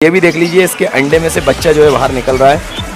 ये भी देख लीजिए, इसके अंडे में से बच्चा जो है बाहर निकल रहा है।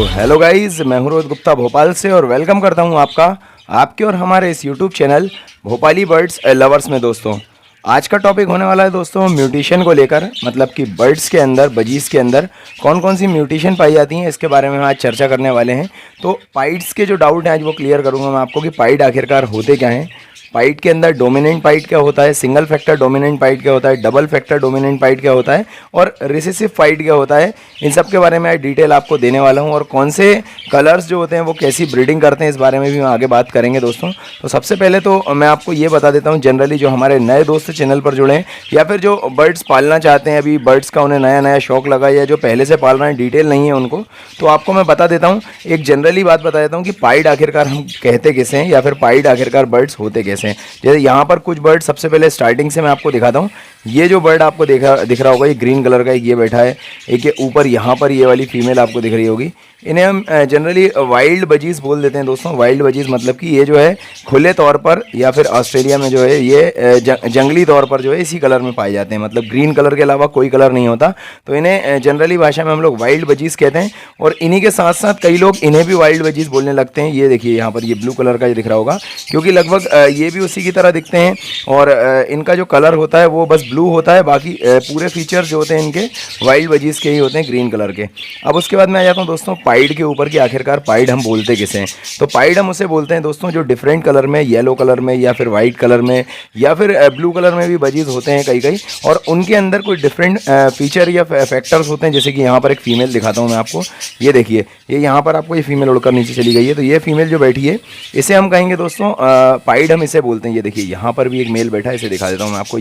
हेलो गाइज, मैं हूं रोहित गुप्ता भोपाल से और वेलकम करता हूं आपके और हमारे इस YouTube channel Bhopali birds lovers में। दोस्तों, आज का टॉपिक होने वाला है दोस्तों म्यूटेशन को लेकर, मतलब कि बर्ड्स के अंदर, बजीज के अंदर कौन कौन सी म्यूटेशन पाई जाती हैं, इसके बारे में हम आज चर्चा करने वाले हैं। तो पाइड्स के जो डाउट हैं आज वो क्लियर करूँगा मैं आपको कि पाइड आखिरकार होते क्या हैं, पाइड के अंदर डोमिनेंट पाइड क्या होता है, सिंगल फैक्टर डोमिनेंट पाइड क्या होता है, डबल फैक्टर डोमिनेंट पाइड क्या होता है और रिसेसिव पाइड क्या होता है। इन सब के बारे में आज डिटेल आपको देने वाला हूं और कौन से कलर्स जो होते हैं वो कैसी ब्रीडिंग करते हैं इस बारे में भी हम आगे बात करेंगे दोस्तों। तो सबसे पहले तो मैं आपको ये बता देता हूँ, जनरली जो हमारे नए दोस्त चैनल पर जुड़े हैं या फिर जो बर्ड्स पालना चाहते हैं, अभी बर्ड्स का उन्हें नया नया शौक लगा या जो पहले से पाल रहे हैं, डिटेल नहीं है उनको, तो आपको मैं बता देता हूँ, एक जनरली बात बता देता हूँ कि पाइड आखिरकार हम कहते कैसे हैं या फिर पाइड आखिरकार बर्ड्स होते कैसे हैं। जैसे यहाँ पर कुछ बर्ड, सबसे पहले स्टार्टिंग से मैं आपको दिखाता हूँ। ये जो बर्ड आपको दिख रहा होगा, ये ग्रीन कलर का, एक ये बैठा है, एक ये ऊपर यहाँ पर ये वाली फीमेल आपको दिख रही होगी। इन्हें हम जनरली वाइल्ड बजीज बोल देते हैं दोस्तों। वाइल्ड बजीज मतलब कि ये जो है खुले तौर पर या फिर ऑस्ट्रेलिया में जो है ये जंगली तौर पर जो है इसी कलर में पाए जाते हैं, मतलब ग्रीन कलर के अलावा कोई कलर नहीं होता। तो इन्हें जनरली भाषा में हम लोग वाइल्ड बजीज कहते हैं और इन्हीं के साथ साथ कई लोग इन्हें भी वाइल्ड बजीज बोलने लगते हैं। ये देखिए यहाँ पर ये ब्लू कलर का दिख रहा होगा, क्योंकि लगभग ये भी उसी की तरह दिखते हैं और इनका जो कलर होता है वो बस ब्लू होता है, बाकी पूरे फीचर्स जो होते हैं इनके वाइल्ड बजीज के ही होते हैं, ग्रीन कलर के। अब उसके बाद मैं आ जाता हूँ दोस्तों पाइड के ऊपर कि आखिरकार पाइड हम बोलते किसे हैं। तो पाइड हम उसे बोलते हैं दोस्तों जो डिफरेंट कलर में, येलो कलर में या फिर वाइट कलर में या फिर ब्लू कलर में भी बजीज होते हैं कई कई, और उनके अंदर कोई डिफरेंट फीचर या फैक्टर्स होते हैं। जैसे कि यहाँ पर एक फीमेल दिखाता हूँ मैं आपको, ये देखिए, ये यहाँ पर आपको ये फीमेल उड़कर नीचे चली गई है। तो ये फीमेल जो बैठी है इसे हम कहेंगे दोस्तों पाइड, हम इसे बोलते हैं। ये देखिए यहाँ पर भी एक मेल बैठा है, इसे दिखा देता हूँ मैं आपको,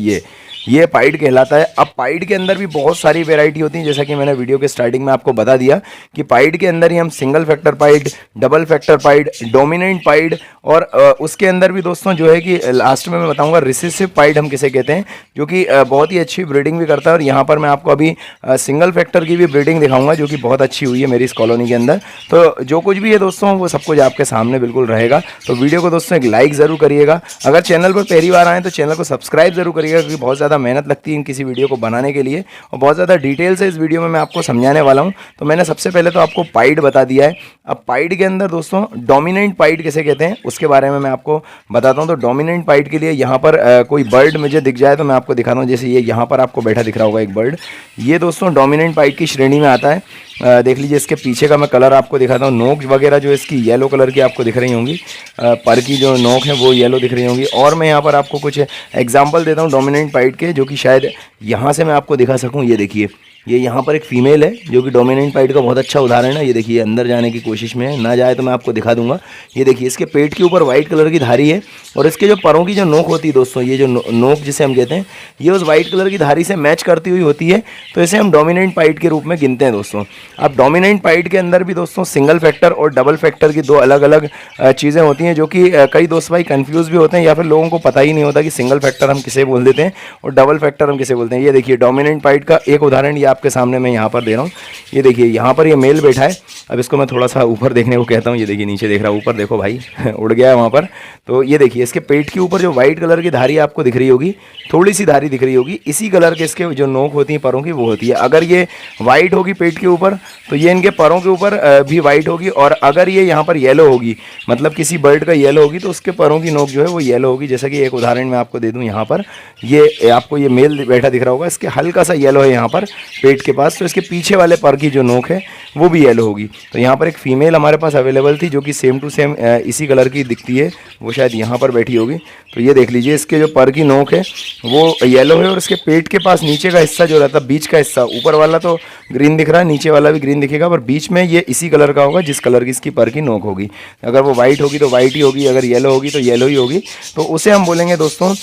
ये पाइड कहलाता है। अब पाइड के अंदर भी बहुत सारी वैरायटी होती है, जैसा कि मैंने वीडियो के स्टार्टिंग में आपको बता दिया कि पाइड के अंदर ही हम single factor pied, double factor pied, dominant pied और उसके अंदर भी दोस्तों जो है कि लास्ट में मैं बताऊंगा रिसेसिव पाइड हम किसे कहते हैं, जो कि बहुत ही अच्छी ब्रीडिंग भी करता है। और यहाँ पर मैं आपको अभी सिंगल फैक्टर की भी ब्रीडिंग दिखाऊंगा जो कि बहुत अच्छी हुई है मेरी इस कॉलोनी के अंदर। तो जो कुछ भी है दोस्तों वो सब कुछ आपके सामने बिल्कुल रहेगा। तो वीडियो को दोस्तों एक लाइक ज़रूर करिएगा, अगर चैनल पर पहली बार आए तो चैनल को सब्सक्राइब जरूर करिएगा, क्योंकि बहुत ज़्यादा मेहनत लगती है किसी वीडियो को बनाने के लिए और बहुत ज़्यादा डिटेल से इस वीडियो में मैं आपको समझाने वाला हूं। तो मैंने सबसे पहले तो आपको पाइड बता दिया है। अब पाइड के अंदर दोस्तों डोमिनेंट पाइड किसे कहते हैं उसके बारे में मैं आपको बताता हूं। तो डोमिनेंट पाइड के लिए यहाँ पर कोई बर्ड मुझे दिख जाए तो मैं आपको दिखाता हूँ। जैसे ये यहाँ पर आपको बैठा दिख रहा होगा एक बर्ड, ये दोस्तों डोमिनेंट पाइड की श्रेणी में आता है। देख लीजिए, इसके पीछे का मैं कलर आपको दिखाता हूँ। नोक वगैरह जो इसकी येलो कलर की आपको दिख रही होंगी, पर की जो नोक है वो येलो दिख रही होंगी। और मैं यहाँ पर आपको कुछ एग्जांपल देता हूँ डोमिनेंट पाइड के, जो कि शायद यहाँ से मैं आपको दिखा सकूँ। ये देखिए, ये यहाँ पर एक फीमेल है जो कि डोमिनेंट पाइड का बहुत अच्छा उदाहरण है। ये देखिए अंदर जाने की कोशिश में है, ना जाए तो मैं आपको दिखा दूंगा। ये देखिए, इसके पेट के ऊपर वाइट कलर की धारी है और इसके जो परों की जो नोक होती है दोस्तों, ये जो नोक जिसे हम कहते हैं, ये उस वाइट कलर की धारी से मैच करती हुई होती है। तो इसे हम डोमिनेंट पाइड के रूप में गिनते हैं दोस्तों। अब डोमिनेंट पाइड के अंदर भी दोस्तों सिंगल फैक्टर और डबल फैक्टर की दो अलग अलग चीज़ें होती हैं, जो कि कई दोस्त भाई कन्फ्यूज़ भी होते हैं या फिर लोगों को पता ही नहीं होता कि सिंगल फैक्टर हम किसे बोल देते हैं और डबल फैक्टर हम किसे बोलते हैं। ये देखिए डोमिनेंट पाइड का एक उदाहरण ये आपके सामने मैं यहाँ पर दे रहा हूँ। ये देखिए यहाँ पर ये मेल बैठा है। अब इसको मैं थोड़ा सा ऊपर देखने को कहता हूँ। ये देखिए नीचे देख रहा है, ऊपर देखो भाई उड़ गया है वहाँ पर। तो ये देखिए इसके पेट के ऊपर जो वाइट कलर की धारी आपको दिख रही होगी, थोड़ी सी धारी दिख रही होगी, इसी कलर के इसके जो नोक होती है परों की वो होती है। अगर ये वाइट होगी पेट के ऊपर तो ये इनके परों के ऊपर भी वाइट होगी, और अगर ये यहाँ पर येलो होगी, मतलब किसी बर्ड का येलो होगी, तो उसके परों की नोक जो है वो येलो होगी। जैसा कि एक उदाहरण मैं आपको दे दूँ, यहाँ पर ये आपको ये मेल बैठा दिख रहा होगा, इसके हल्का सा येलो है यहाँ पर पेट के पास, तो इसके पीछे वाले पर की जो नोक है वो भी येलो होगी। तो यहाँ पर एक फीमेल हमारे पास अवेलेबल थी जो कि सेम टू सेम इसी कलर की दिखती है, वो शायद यहाँ पर बैठी होगी। तो ये देख लीजिए, इसके जो पर की नोक है वो येलो है और इसके पेट के पास नीचे का हिस्सा जो रहता है, बीच का हिस्सा, ऊपर वाला तो ग्रीन दिख रहा है, नीचे वाला भी ग्रीन दिखेगा, पर बीच में ये इसी कलर का होगा जिस कलर की इसकी पर की नोक होगी। अगर वो वाइट होगी तो वाइट ही होगी, अगर येलो होगी तो येलो ही होगी। तो उसे हम बोलेंगे दोस्तों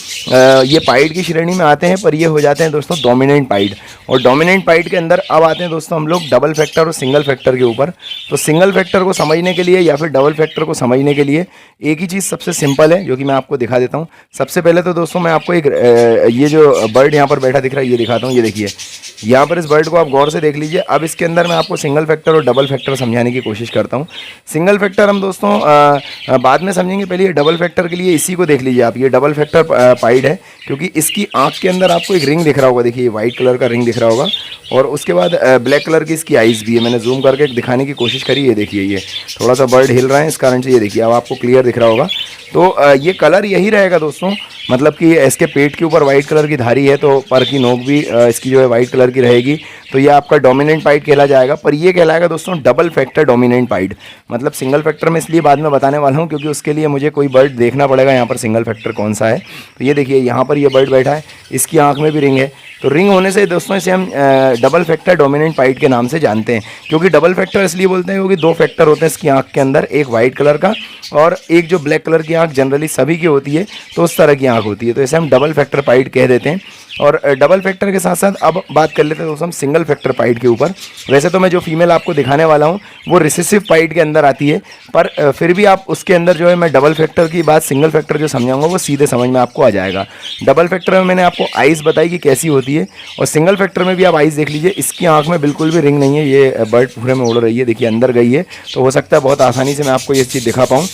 ये पाइड की श्रेणी में आते हैं, पर ये हो जाते हैं दोस्तों डोमिनेंट पाइड। और डोमिनेंट पाइड के अंदर अब आते हैं दोस्तों हम लोग डबल फैक्टर और सिंगल फैक्टर के ऊपर। तो सिंगल फैक्टर को समझने के लिए या फिर डबल फैक्टर को समझने के लिए एक ही चीज़ सबसे सिंपल है जो कि मैं आपको दिखा देता हूँ। सबसे पहले तो दोस्तों मैं आपको एक ये जो बर्ड यहाँ पर बैठा दिख रहा है ये दिखाता हूँ। ये देखिए यहाँ पर इस बर्ड को आप गौर से देख लीजिए। अब इसके अंदर मैं आपको सिंगल फैक्टर और डबल फैक्टर समझाने की कोशिश करता हूँ। सिंगल फैक्टर हम दोस्तों बाद में समझेंगे, पहले ये डबल फैक्टर के लिए इसी को देख लीजिए आप। ये डबल फैक्टर पाइड है क्योंकि इसकी आँख के अंदर आपको एक रिंग दिख रहा होगा। देखिए वाइट कलर का रिंग दिख रहा होगा और उसके बाद ब्लैक कलर की इसकी आइज़ भी है। मैंने जूम करके दिखाने की कोशिश करी। ये देखिए ये थोड़ा सा बर्ड हिल रहा है इस कारण से, ये देखिए अब आपको क्लियर दिख रहा होगा। तो ये कलर यही रहेगा दोस्तों, मतलब कि इसके पेट के ऊपर वाइट कलर की धारी है तो पर की नोक भी इसकी जो है वाइट कलर की रहेगी। तो ये आपका डोमिनेंट पाइड कहला जाएगा। पर ये कहलाएगा दोस्तों डबल फैक्टर डोमिनेंट पाइड। मतलब सिंगल फैक्टर में इसलिए बाद में बताने वाला हूँ क्योंकि उसके लिए मुझे कोई बर्ड देखना पड़ेगा यहाँ पर सिंगल फैक्टर कौन सा है। तो ये देखिए यहाँ पर ये बर्ड बैठा है, इसकी आँख में भी रिंग है। तो रिंग होने से दोस्तों इसे हम डबल फैक्टर डोमिनेंट पाइड के नाम से जानते हैं। क्योंकि डबल फैक्टर इसलिए बोलते हैं क्योंकि दो फैक्टर होते हैं इसकी आँख के अंदर, एक वाइट कलर का और एक जो ब्लैक कलर की आँख जनरली सभी की होती है तो उस तरह की आँख होती है। तो इसे हम डबल फैक्टर पाइड कह देते हैं। और डबल फैक्टर के साथ साथ अब बात कर लेते हैं दोस्तों हम सिंगल फैक्टर पाइड के ऊपर। वैसे तो मैं जो फीमेल आपको दिखाने वाला हूँ वो रिसेसिव पाइड के अंदर आती है, पर फिर भी आप उसके अंदर जो है मैं डबल फैक्टर की बात सिंगल फैक्टर जो समझाऊंगा वो सीधे समझ में आपको आ जाएगा। डबल फैक्टर में मैंने आपको आइज़ बताई कि कैसी होती है और सिंगल फैक्टर में भी आप आइज़ देख लीजिए। इसकी आँख में बिल्कुल भी रिंग नहीं है, ये बर्ड पूरे में उड़ रही है। देखिए अंदर गई है तो हो सकता है बहुत आसानी से मैं आपको ये चीज़ दिखा पाऊँ।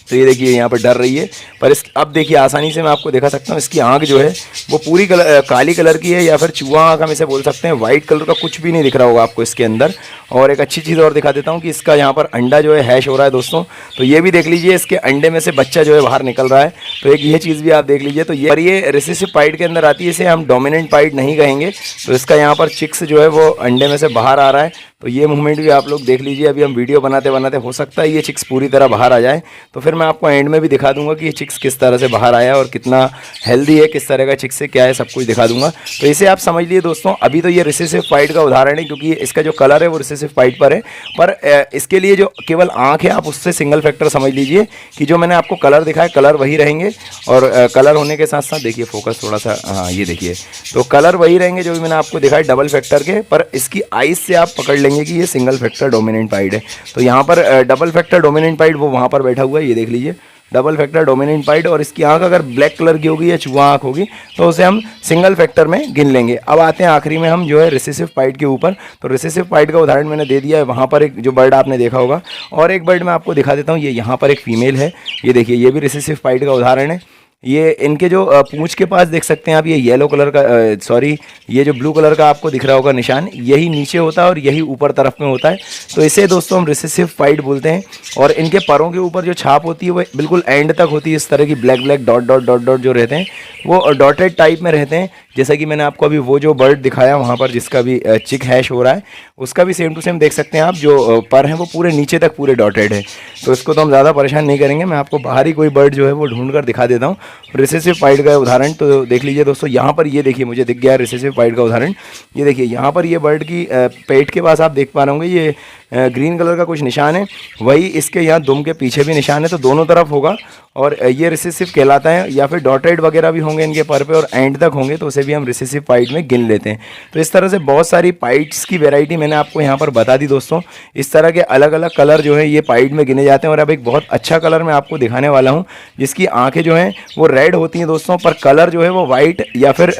तो ये देखिए यहाँ पर डर रही है, पर इस अब देखिए आसानी से मैं आपको दिखा सकता हूँ। इसकी आँख जो है वो पूरी काली कलर की है या फिर चूहा आँख हम इसे बोल सकते हैं। वाइट कलर का कुछ भी नहीं दिख रहा होगा आपको इसके अंदर। और एक अच्छी चीज़ और दिखा देता हूँ कि इसका यहाँ पर अंडा जो है हैश हो रहा है दोस्तों। तो ये भी देख लीजिए, इसके अंडे में से बच्चा जो है बाहर निकल रहा है। तो एक ये चीज़ भी आप देख लीजिए। तो ये रिसेसिव पाइड के अंदर आती है, इसे हम डोमिनेंट पाइड नहीं कहेंगे। तो इसका यहाँ पर चिक्स जो है वो अंडे में से बाहर आ रहा है। तो ये मूवमेंट भी आप लोग देख लीजिए। अभी हम वीडियो बनाते बनाते हो सकता है ये चिक्स पूरी तरह बाहर आ जाए, तो फिर मैं आपको एंड में भी दिखा दूंगा कि ये चिक्स किस तरह से बाहर आया और कितना हेल्दी है, किस तरह का चिक्स है, क्या है, सब कुछ दिखा दूंगा। तो इसे आप समझ लिए दोस्तों। अभी तो ये रिसेसिव पाइड का उदाहरण है क्योंकि इसका जो कलर है वो रिसेसिव पाइड पर है, पर इसके लिए जो केवल आँख है आप उससे सिंगल फैक्टर समझ लीजिए कि जो मैंने आपको कलर दिखाया कलर वही रहेंगे। और कलर होने के साथ साथ देखिए फोकस थोड़ा सा, हाँ ये देखिए, तो कलर वही रहेंगे जो भी मैंने आपको दिखाया डबल फैक्टर के। पर इसकी आइज से आप पकड़ लेंगे कि ये सिंगल फैक्टर डोमिनेंट पाइड है। तो यहाँ पर डबल फैक्टर डोमिनेंट पाइड वो वहाँ पर बैठा हुआ है, ये देख लीजिए डबल फैक्टर डोमिनेंट पाइड। और इसकी आंख अगर ब्लैक कलर की होगी या चूहा आंख होगी तो उसे हम सिंगल फैक्टर में गिन लेंगे। अब आते हैं आखिरी में हम जो है रिसेसिव पाइड के ऊपर। तो रिसेसिव पाइड का उदाहरण मैंने दे दिया है, वहाँ पर एक जो बर्ड आपने देखा होगा। और एक बर्ड मैं आपको दिखा देता हूँ, ये यहाँ पर एक फीमेल है, ये देखिए ये भी रिसेसिव पाइड का उदाहरण है। ये इनके जो पूंछ के पास देख सकते हैं आप, ये येलो कलर का सॉरी ये जो ब्लू कलर का आपको दिख रहा होगा निशान, यही नीचे होता है और यही ऊपर तरफ में होता है। तो इसे दोस्तों हम रिसेसिव पाइड बोलते हैं। और इनके परों के ऊपर जो छाप होती है वो बिल्कुल एंड तक होती है। इस तरह की black black dot dot dot dot जो रहते हैं वो डॉटेड टाइप में रहते हैं। जैसा कि मैंने आपको अभी वो जो बर्ड दिखाया वहाँ पर जिसका भी चिक हैश हो रहा है, उसका भी सेम टू सेम देख सकते हैं आप। जो पर हैं वो पूरे नीचे तक पूरे डॉटेड है। तो इसको तो हम ज़्यादा परेशान नहीं करेंगे, मैं आपको बाहर ही कोई बर्ड जो है वो ढूंढ कर दिखा देता हूँ रिसेसिव पाइड का उदाहरण। तो देख लीजिए दोस्तों, यहाँ पर ये देखिए मुझे दिख गया रिसेसिव पाइड का उदाहरण। ये देखिए यहाँ पर ये बर्ड की पेट के पास आप देख पा रहे होंगे ये ग्रीन कलर का कुछ निशान है, वही इसके यहाँ दुम के पीछे भी निशान है। तो दोनों तरफ होगा और ये रिसेसिव कहलाता है। या फिर डॉटेड वगैरह भी होंगे इनके पर पे और एंड तक होंगे तो उसे भी हम रिसेसिव पाइड में गिन लेते हैं। तो इस तरह से बहुत सारी पाइड्स की वैरायटी मैंने आपको यहाँ पर बता दी दोस्तों। इस तरह के अलग अलग कलर जो है ये पाइड में गिने जाते हैं। और अब एक बहुत अच्छा कलर मैं आपको दिखाने वाला हूँ जिसकी आँखें जो हैं वो रेड होती हैं दोस्तों, पर कलर जो है वो वाइट या फिर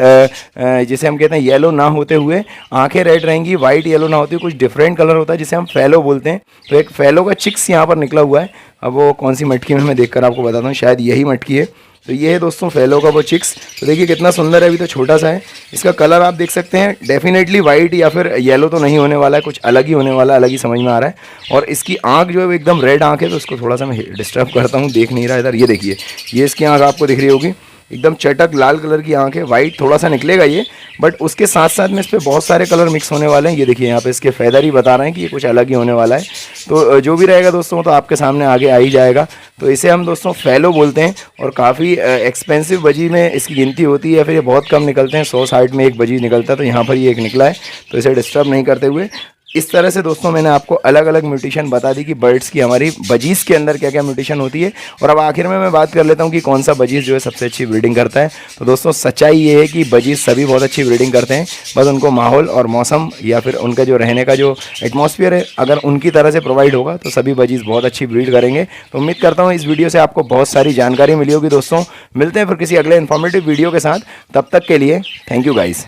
जिसे हम कहते हैं येलो ना होते हुए आँखें रेड रहेंगी, वाइट येलो ना होती, कुछ डिफरेंट कलर होता है जिसे हम फैलो बोलते हैं। तो एक फैलो का चिक्स यहाँ पर निकला हुआ है। अब वो कौन सी मटकी में मैं देखकर आपको बताता हूँ, शायद यही मटकी है। तो ये है दोस्तों फैलो का वो चिक्स। तो देखिए कितना सुंदर है, अभी तो छोटा सा है। इसका कलर आप देख सकते हैं, डेफिनेटली वाइट या फिर येलो तो नहीं होने वाला है, कुछ अलग ही होने वाला है, अलग ही समझ में आ रहा है। और इसकी आंख जो है वो एकदम रेड आंख है। तो इसको थोड़ा सा मैं डिस्टर्ब करता हूँ, देख नहीं रहा इधर। ये देखिए ये इसकी आंख आपको दिख रही होगी, एकदम चटक लाल कलर की आंख है। वाइट थोड़ा सा निकलेगा ये, बट उसके साथ साथ में इस पर बहुत सारे कलर मिक्स होने वाले हैं। ये देखिए यहाँ पे इसके फैदर ही बता रहे हैं कि ये कुछ अलग ही होने वाला है। तो जो भी रहेगा दोस्तों तो आपके सामने आगे आ ही जाएगा। तो इसे हम दोस्तों फैलो बोलते हैं। और काफ़ी एक्सपेंसिव बजी में इसकी गिनती होती है, फिर ये बहुत कम निकलते हैं, 100-60 में एक बजी निकलता है। तो यहाँ पर ये एक निकला है, तो इसे डिस्टर्ब नहीं करते हुए इस तरह से दोस्तों मैंने आपको अलग अलग म्यूटेशन बता दी कि बर्ड्स की हमारी बजीज़ के अंदर क्या क्या म्यूटेशन होती है। और अब आखिर में मैं बात कर लेता हूँ कि कौन सा बजीज़ जो है सबसे अच्छी ब्रीडिंग करता है। तो दोस्तों सच्चाई ये है कि बजीज़ सभी बहुत अच्छी ब्रीडिंग करते हैं, बस उनको माहौल और मौसम या फिर उनका जो रहने का जो एटमॉस्फेयर है अगर उनकी तरह से प्रोवाइड होगा तो सभी बजीज़ बहुत अच्छी ब्रीड करेंगे। तो उम्मीद करता हूँ इस वीडियो से आपको बहुत सारी जानकारी मिली होगी। दोस्तों मिलते हैं फिर किसी अगले इन्फॉर्मेटिव वीडियो के साथ, तब तक के लिए थैंक यू गाइस।